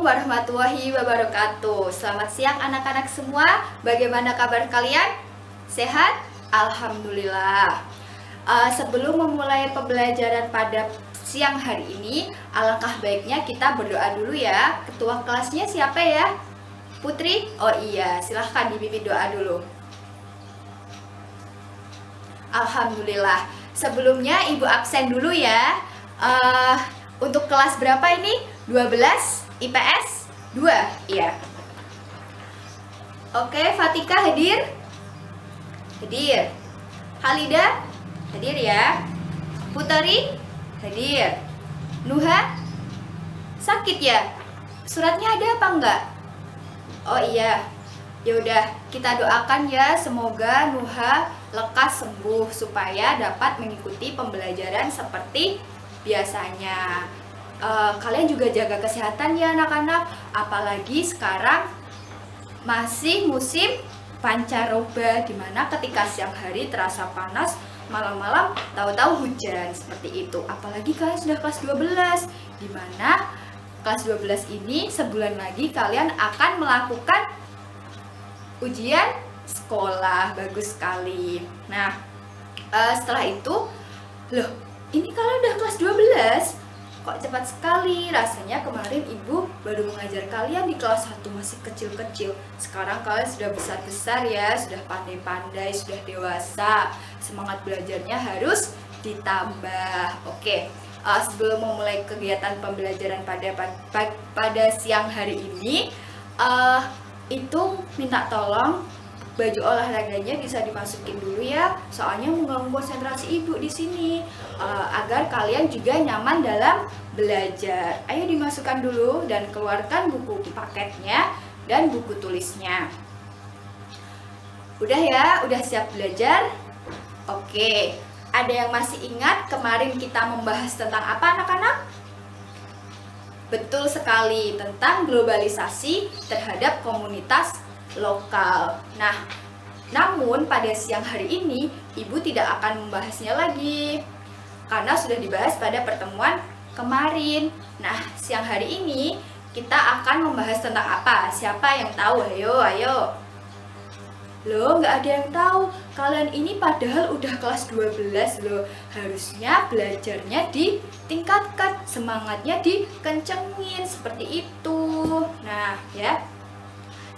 Assalamualaikum warahmatullahi wabarakatuh. Selamat siang anak-anak semua. Bagaimana kabar kalian? Sehat? Alhamdulillah. Sebelum memulai pembelajaran pada siang hari ini, alangkah baiknya kita berdoa dulu ya. Ketua kelasnya siapa ya? Putri? Oh iya, silahkan dipimpin doa dulu. Alhamdulillah. Sebelumnya Ibu absen dulu ya. Untuk kelas berapa ini? 12 IPS 2, iya. Oke, Fatika hadir? Hadir. Halida? Hadir ya. Putari? Hadir. Nuha? Sakit ya? Suratnya ada apa enggak? Oh iya. Yaudah, kita doakan ya semoga Nuha lekas sembuh supaya dapat mengikuti pembelajaran seperti biasanya. Kalian juga jaga kesehatan ya anak-anak, apalagi sekarang masih musim pancaroba, dimana ketika siang hari terasa panas, malam-malam tahu-tahu hujan seperti itu. Apalagi kalian sudah kelas 12, dimana kelas 12 ini sebulan lagi kalian akan melakukan ujian sekolah. Bagus sekali. Nah, setelah itu, loh, ini kalian udah kelas 12? Kok cepat sekali? Rasanya kemarin ibu baru mengajar kalian di kelas 1 masih kecil-kecil. Sekarang kalian sudah besar-besar ya, sudah pandai-pandai, sudah dewasa. Semangat belajarnya harus ditambah. Oke, sebelum memulai kegiatan pembelajaran pada siang hari ini, itu minta tolong baju olahraganya bisa dimasukin dulu ya, soalnya mengganggu konsentrasi ibu di sini. Agar kalian juga nyaman dalam belajar. Ayo dimasukkan dulu dan keluarkan buku paketnya dan buku tulisnya. Udah ya, udah siap belajar? Oke, ada yang masih ingat kemarin kita membahas tentang apa anak-anak? Betul sekali, tentang globalisasi terhadap komunitas lokal. Nah, namun pada siang hari ini Ibu tidak akan membahasnya lagi karena sudah dibahas pada pertemuan kemarin. Nah, siang hari ini kita akan membahas tentang apa? Siapa yang tahu? Ayo. Loh, nggak ada yang tahu. Kalian ini padahal udah kelas 12 loh. Harusnya belajarnya ditingkatkan, semangatnya dikencengin seperti itu. Nah, ya.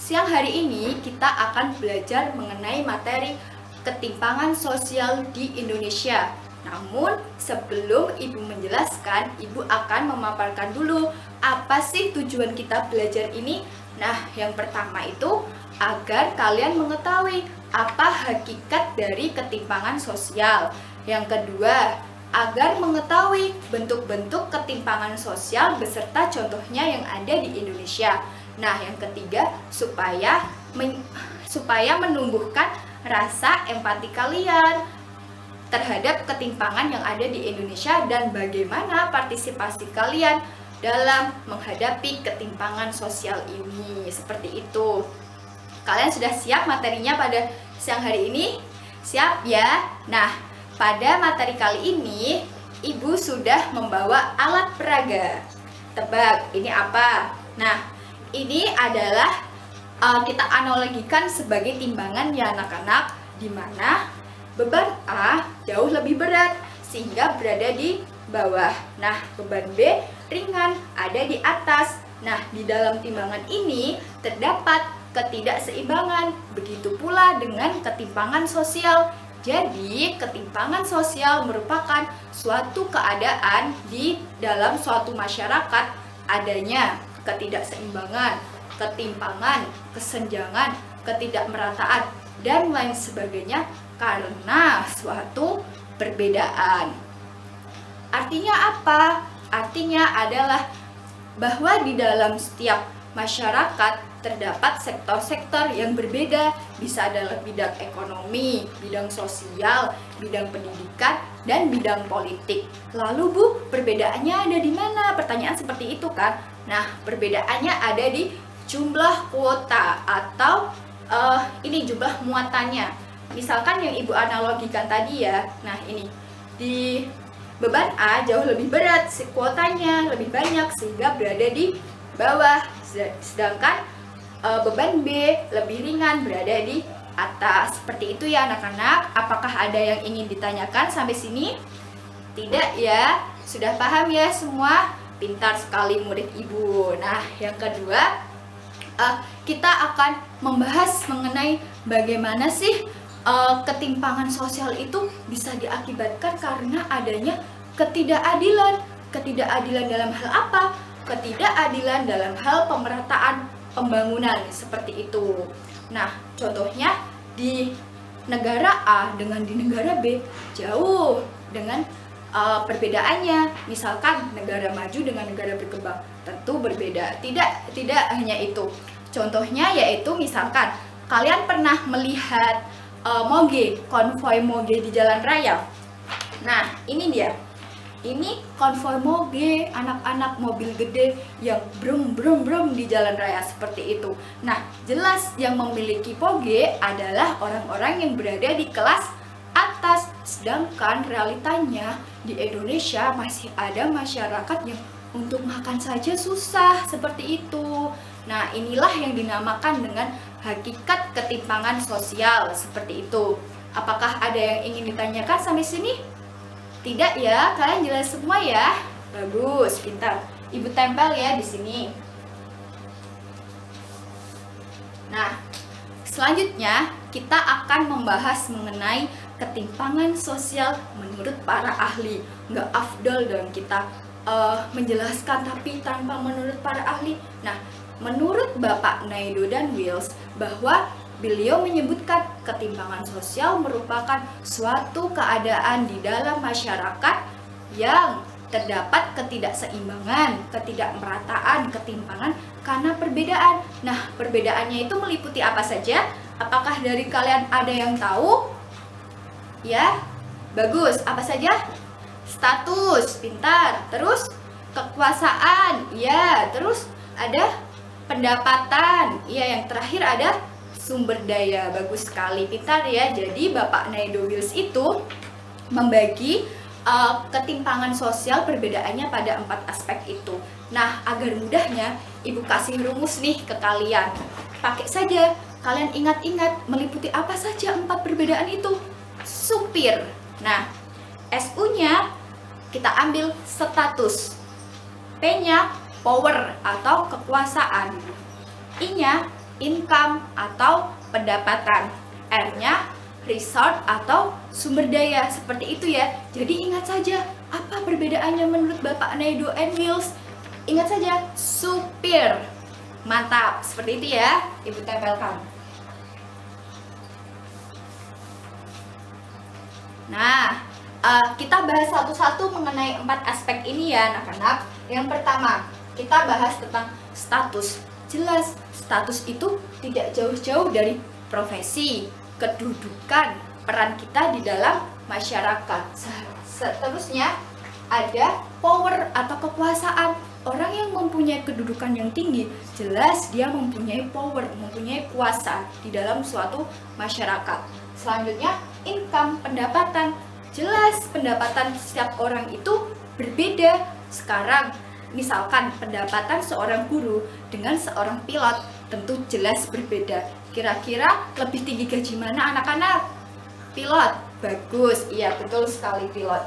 Siang hari ini kita akan belajar mengenai materi ketimpangan sosial di Indonesia. Namun sebelum Ibu menjelaskan, Ibu akan memaparkan dulu apa sih tujuan kita belajar ini. Nah, yang pertama itu agar kalian mengetahui apa hakikat dari ketimpangan sosial. Yang kedua, agar mengetahui bentuk-bentuk ketimpangan sosial beserta contohnya yang ada di Indonesia. Nah, yang ketiga, supaya menumbuhkan rasa empati kalian terhadap ketimpangan yang ada di Indonesia dan bagaimana partisipasi kalian dalam menghadapi ketimpangan sosial ini. Seperti itu. Kalian sudah siap materinya pada siang hari ini? Siap ya? Nah, pada materi kali ini Ibu sudah membawa alat peraga. Tebak, ini apa? Nah, ini adalah kita analogikan sebagai timbangan ya anak-anak, di mana beban A jauh lebih berat sehingga berada di bawah. Nah, beban B ringan ada di atas. Nah, di dalam timbangan ini terdapat ketidakseimbangan. Begitu pula dengan ketimpangan sosial. Jadi, ketimpangan sosial merupakan suatu keadaan di dalam suatu masyarakat adanya ketidakseimbangan, ketimpangan, kesenjangan, ketidakmerataan, dan lain sebagainya karena suatu perbedaan. Artinya apa? Artinya adalah bahwa di dalam setiap masyarakat terdapat sektor-sektor yang berbeda, bisa dalam bidang ekonomi, bidang sosial, bidang pendidikan, dan bidang politik. Lalu Bu, perbedaannya ada di mana? Pertanyaan seperti itu kan? Nah, perbedaannya ada di jumlah kuota atau ini jumlah muatannya. Misalkan yang Ibu analogikan tadi ya. Nah, ini di beban A jauh lebih berat, kuotanya lebih banyak sehingga berada di bawah, sedangkan beban B lebih ringan berada di atas. Seperti itu ya anak-anak. Apakah ada yang ingin ditanyakan sampai sini? Tidak ya? Sudah paham ya semua? Pintar sekali murid ibu. Nah, yang kedua, kita akan membahas mengenai bagaimana sih ketimpangan sosial itu bisa diakibatkan karena adanya ketidakadilan. Ketidakadilan dalam hal apa? Ketidakadilan dalam hal pemerataan pembangunan, seperti itu. Nah, contohnya di negara A dengan di negara B jauh dengan perbedaannya. Misalkan negara maju dengan negara berkembang tentu berbeda. Tidak hanya itu. Contohnya yaitu misalkan kalian pernah melihat moge, konvoi moge di jalan raya. Nah, ini dia. Ini konvoi moge, anak-anak mobil gede yang brum di jalan raya seperti itu. Nah, jelas yang memiliki moge adalah orang-orang yang berada di kelas atas. Sedangkan realitanya di Indonesia masih ada masyarakat yang untuk makan saja susah seperti itu. Nah, inilah yang dinamakan dengan hakikat ketimpangan sosial seperti itu. Apakah ada yang ingin ditanyakan sampai sini? Tidak ya, kalian jelas semua ya. Bagus, pintar. Ibu tempel ya di sini. Nah, selanjutnya kita akan membahas mengenai ketimpangan sosial menurut para ahli. Nggak afdol dong kita menjelaskan tapi tanpa menurut para ahli. Nah, menurut Bapak Naido dan Wills bahwa beliau menyebutkan ketimpangan sosial merupakan suatu keadaan di dalam masyarakat yang terdapat ketidakseimbangan, ketidakmerataan, ketimpangan karena perbedaan. Nah, perbedaannya itu meliputi apa saja? Apakah dari kalian ada yang tahu? Ya, bagus. Apa saja? Status, pintar. Terus kekuasaan, ya. Terus ada pendapatan, ya. Yang terakhir ada sumber daya. Bagus sekali, pintar ya. Jadi Bapak Naido Wills itu membagi ketimpangan sosial perbedaannya pada 4 aspek itu. Nah, agar mudahnya Ibu kasih rumus nih ke kalian. Pakai saja, kalian ingat-ingat meliputi apa saja 4 perbedaan itu. Supir. Nah, SU-nya kita ambil status. P-nya power atau kekuasaan. I-nya income atau pendapatan. R-nya resource atau sumber daya. Seperti itu ya. Jadi ingat saja apa perbedaannya menurut Bapak Naido and Wills. Ingat saja, supir. Mantap, seperti itu ya. Ibu tempelkan. Nah, kita bahas satu-satu mengenai 4 aspek ini ya anak-anak. Yang pertama, kita bahas tentang status. Jelas, status itu tidak jauh-jauh dari profesi, kedudukan, peran kita di dalam masyarakat. Seterusnya ada power atau kekuasaan. Orang yang mempunyai kedudukan yang tinggi, jelas dia mempunyai power, mempunyai kuasa di dalam suatu masyarakat. Selanjutnya income, pendapatan. Jelas pendapatan setiap orang itu berbeda. Sekarang misalkan pendapatan seorang guru dengan seorang pilot tentu jelas berbeda. Kira-kira lebih tinggi gaji mana anak-anak? Pilot. Bagus, iya betul sekali pilot.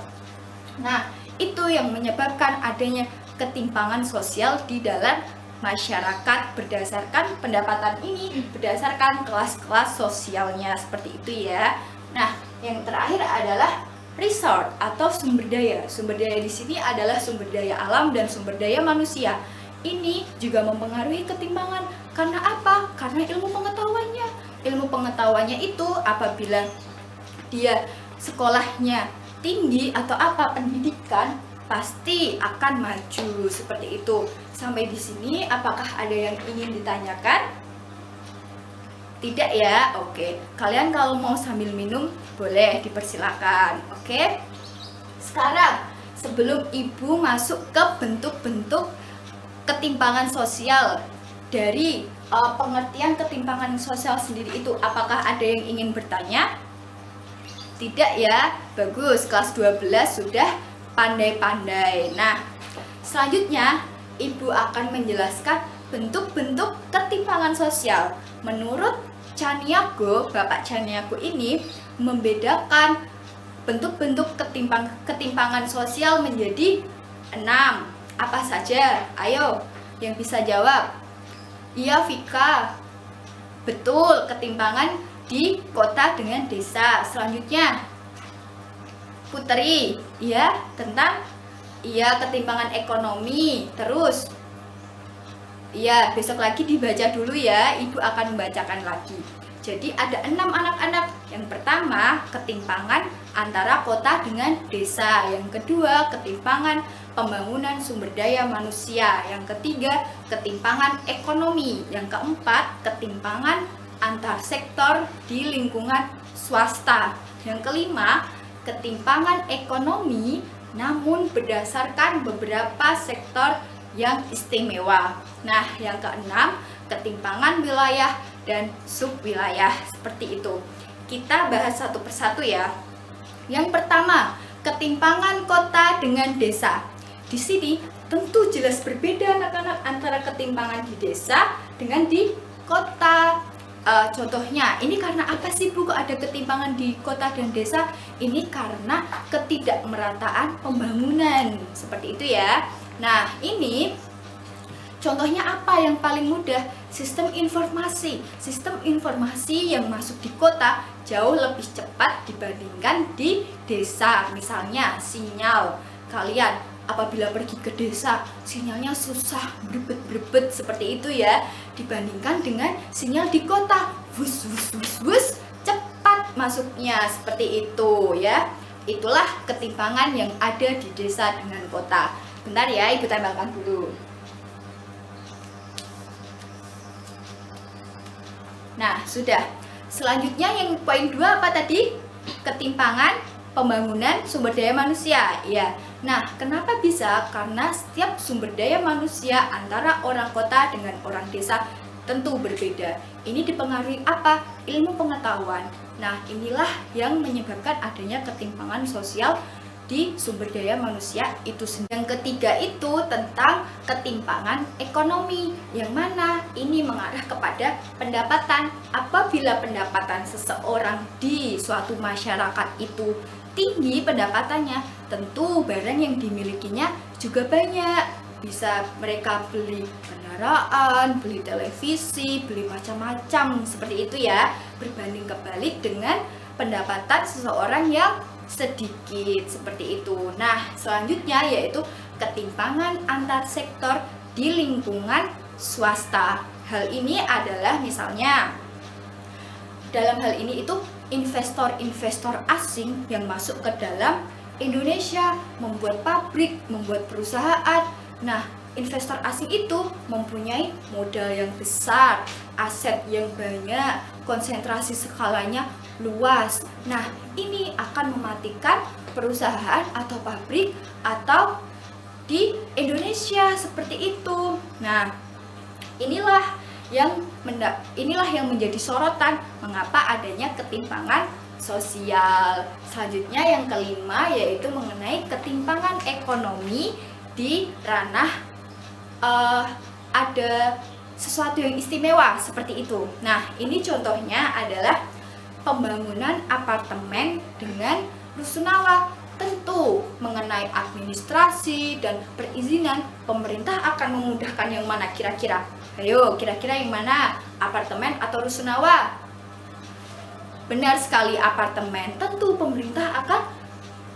Nah, itu yang menyebabkan adanya ketimpangan sosial di dalam masyarakat berdasarkan pendapatan ini, berdasarkan kelas-kelas sosialnya, seperti itu ya. Nah, yang terakhir adalah resource atau sumber daya. Sumber daya di sini adalah sumber daya alam dan sumber daya manusia. Ini juga mempengaruhi ketimpangan. Karena apa? Karena ilmu pengetahuannya. Ilmu pengetahuannya itu apabila dia sekolahnya tinggi atau apa pendidikan, pasti akan maju seperti itu. Sampai di sini apakah ada yang ingin ditanyakan? Tidak ya? Oke. Kalian kalau mau sambil minum boleh dipersilakan. Oke. Sekarang sebelum Ibu masuk ke bentuk-bentuk ketimpangan sosial dari pengertian ketimpangan sosial sendiri itu, apakah ada yang ingin bertanya? Tidak ya? Bagus. Kelas 12 sudah pandai-pandai. Nah, selanjutnya Ibu akan menjelaskan bentuk-bentuk ketimpangan sosial. Menurut Caniago, Bapak Caniago ini membedakan bentuk-bentuk ketimpangan sosial menjadi 6. Apa saja? Ayo, yang bisa jawab. Iya, Vika. Betul, ketimpangan di kota dengan desa. Selanjutnya, Putri. Iya, tentang ketimpangan ekonomi. Terus, iya, besok lagi dibaca dulu ya. Ibu akan membacakan lagi. Jadi ada 6 anak-anak. Yang pertama, ketimpangan antara kota dengan desa. Yang kedua, ketimpangan pembangunan sumber daya manusia. Yang ketiga, ketimpangan ekonomi. Yang keempat, ketimpangan antar sektor di lingkungan swasta. Yang kelima, ketimpangan ekonomi namun berdasarkan beberapa sektor yang istimewa. Nah, yang keenam, ketimpangan wilayah dan subwilayah. Seperti itu. Kita bahas satu persatu ya. Yang pertama, ketimpangan kota dengan desa. Di sini tentu jelas berbeda anak-anak antara ketimpangan di desa dengan di kota. Contohnya, ini karena apa sih Bu kok ada ketimpangan di kota dan desa? Ini karena ketidakmerataan pembangunan. Seperti itu ya. Nah, ini contohnya apa yang paling mudah? Sistem informasi. Sistem informasi yang masuk di kota jauh lebih cepat dibandingkan di desa. Misalnya, sinyal. Kalian apabila pergi ke desa, sinyalnya susah, berebet seperti itu ya, dibandingkan dengan sinyal di kota, wus, cepat masuknya, seperti itu ya. Itulah ketimpangan yang ada di desa dengan kota. Bentar ya, Ibu tambahkan dulu. Nah, sudah. Selanjutnya yang poin 2 apa tadi? Ketimpangan pembangunan sumber daya manusia. Ya. Nah, kenapa bisa? Karena setiap sumber daya manusia antara orang kota dengan orang desa tentu berbeda. Ini dipengaruhi apa? Ilmu pengetahuan. Nah, inilah yang menyebabkan adanya ketimpangan sosial di sumber daya manusia itu sendiri. Yang ketiga itu tentang ketimpangan ekonomi, yang mana ini mengarah kepada pendapatan. Apabila pendapatan seseorang di suatu masyarakat itu tinggi pendapatannya, tentu barang yang dimilikinya juga banyak. Bisa mereka beli kendaraan, beli televisi, beli macam-macam seperti itu ya. Berbanding kebalik dengan pendapatan seseorang yang sedikit seperti itu. Nah, selanjutnya yaitu ketimpangan antar sektor di lingkungan swasta. Hal ini adalah misalnya dalam hal ini itu investor-investor asing yang masuk ke dalam Indonesia, membuat pabrik, membuat perusahaan. Nah, investor asing itu mempunyai modal yang besar, aset yang banyak, konsentrasi skalanya luas. Nah, ini akan mematikan perusahaan atau pabrik atau di Indonesia seperti itu. Nah, inilah yang menjadi sorotan mengapa adanya ketimpangan sosial. Selanjutnya yang kelima yaitu mengenai ketimpangan ekonomi di ranah ada sesuatu yang istimewa seperti itu. Nah, ini contohnya adalah pembangunan apartemen dengan rusunawa. Tentu mengenai administrasi dan perizinan, pemerintah akan memudahkan yang mana kira-kira? Ayo, kira-kira yang mana? Apartemen atau rusunawa? Benar sekali, apartemen. Tentu pemerintah akan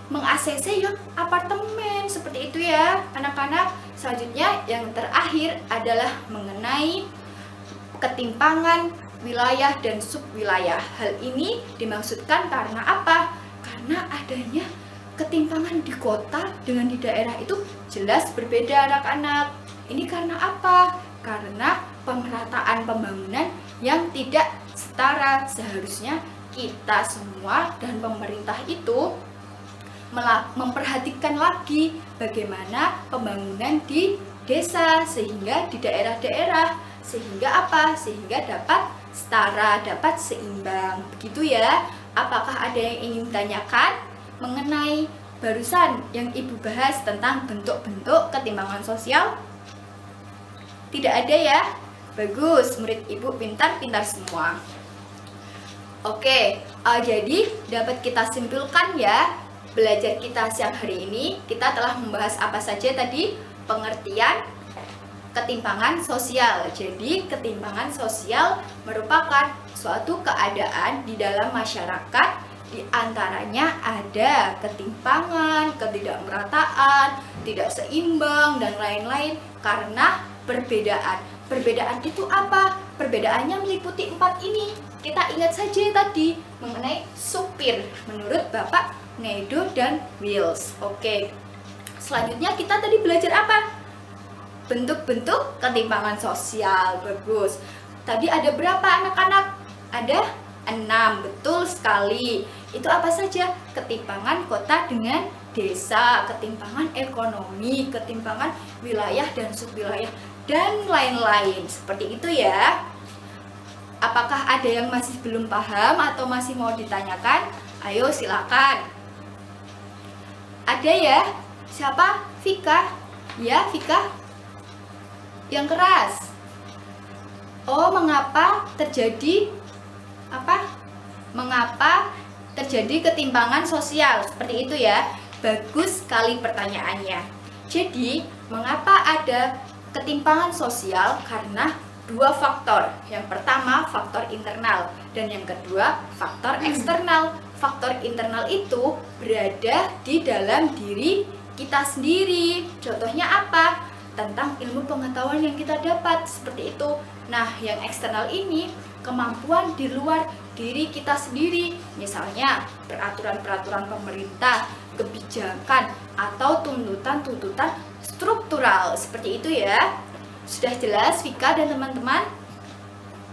meng-ACC yang apartemen seperti itu ya, anak-anak. Selanjutnya yang terakhir adalah mengenai ketimpangan wilayah dan subwilayah. Hal ini dimaksudkan karena apa? Karena adanya ketimpangan di kota dengan di daerah itu jelas berbeda anak-anak. Ini karena apa? Karena pemerataan pembangunan yang tidak setara. Seharusnya kita semua dan pemerintah itu memperhatikan lagi bagaimana pembangunan di desa sehingga di daerah-daerah, sehingga apa? Sehingga dapat setara, dapat seimbang. Begitu ya. Apakah ada yang ingin tanyakan mengenai barusan yang Ibu bahas tentang bentuk-bentuk ketimpangan sosial? Tidak ada ya? Bagus, murid ibu pintar-pintar semua. Oke, jadi dapat kita simpulkan ya, belajar kita siang hari ini kita telah membahas apa saja tadi? Pengertian ketimpangan sosial. Jadi ketimpangan sosial merupakan suatu keadaan di dalam masyarakat, di antaranya ada ketimpangan, ketidakmerataan, tidak seimbang, dan lain-lain karena perbedaan. Perbedaan itu apa? Perbedaannya meliputi 4 ini. Kita ingat saja tadi mengenai supir menurut Bapak Neido dan Wills. Oke. Selanjutnya kita tadi belajar apa? Bentuk-bentuk ketimpangan sosial. Bagus. Tadi ada berapa anak-anak? Ada 6. Betul sekali. Itu apa saja? Ketimpangan kota dengan desa, ketimpangan ekonomi, ketimpangan wilayah dan subwilayah, dan lain-lain. Seperti itu ya. Apakah ada yang masih belum paham atau masih mau ditanyakan? Ayo silakan. Ada ya? Siapa? Vika? Ya, Vika? Yang keras. Oh, mengapa terjadi apa? Mengapa terjadi ketimpangan sosial? Seperti itu ya. Bagus sekali pertanyaannya. Jadi, mengapa ada ketimpangan sosial? Karena 2 faktor. Yang pertama faktor internal dan yang kedua faktor eksternal. Faktor internal itu berada di dalam diri kita sendiri. Contohnya apa? Tentang ilmu pengetahuan yang kita dapat, seperti itu. Nah, yang eksternal ini kemampuan di luar diri kita sendiri. Misalnya peraturan-peraturan pemerintah, kebijakan, atau tuntutan-tuntutan struktural. Seperti itu ya. Sudah jelas Vika dan teman-teman?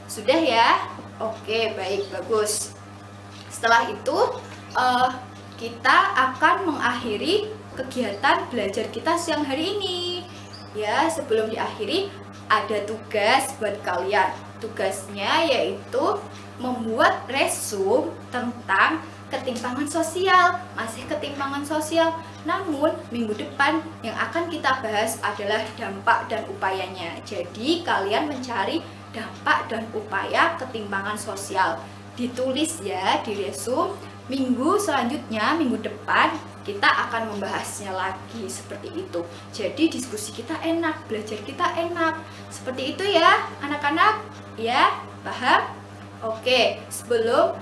Sudah ya? Oke, baik, bagus. Setelah itu kita akan mengakhiri kegiatan belajar kita siang hari ini. Ya, sebelum diakhiri ada tugas buat kalian. Tugasnya yaitu membuat resume tentang ketimpangan sosial. Masih ketimpangan sosial, namun minggu depan yang akan kita bahas adalah dampak dan upayanya. Jadi kalian mencari dampak dan upaya ketimpangan sosial. Ditulis ya di resume. Minggu selanjutnya, minggu depan kita akan membahasnya lagi, seperti itu. Jadi diskusi kita enak, belajar kita enak. Seperti itu ya anak-anak. Ya, paham? Oke, sebelum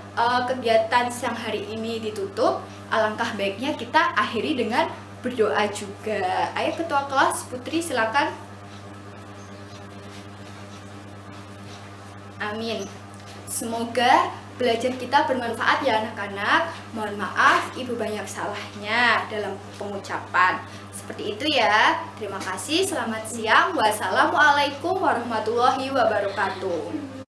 kegiatan siang hari ini ditutup, alangkah baiknya kita akhiri dengan berdoa juga. Ayo ketua kelas Putri silakan. Amin. Semoga belajar kita bermanfaat ya anak-anak. Mohon maaf ibu banyak salahnya dalam pengucapan. Seperti itu ya. Terima kasih, selamat siang. Wassalamualaikum warahmatullahi wabarakatuh.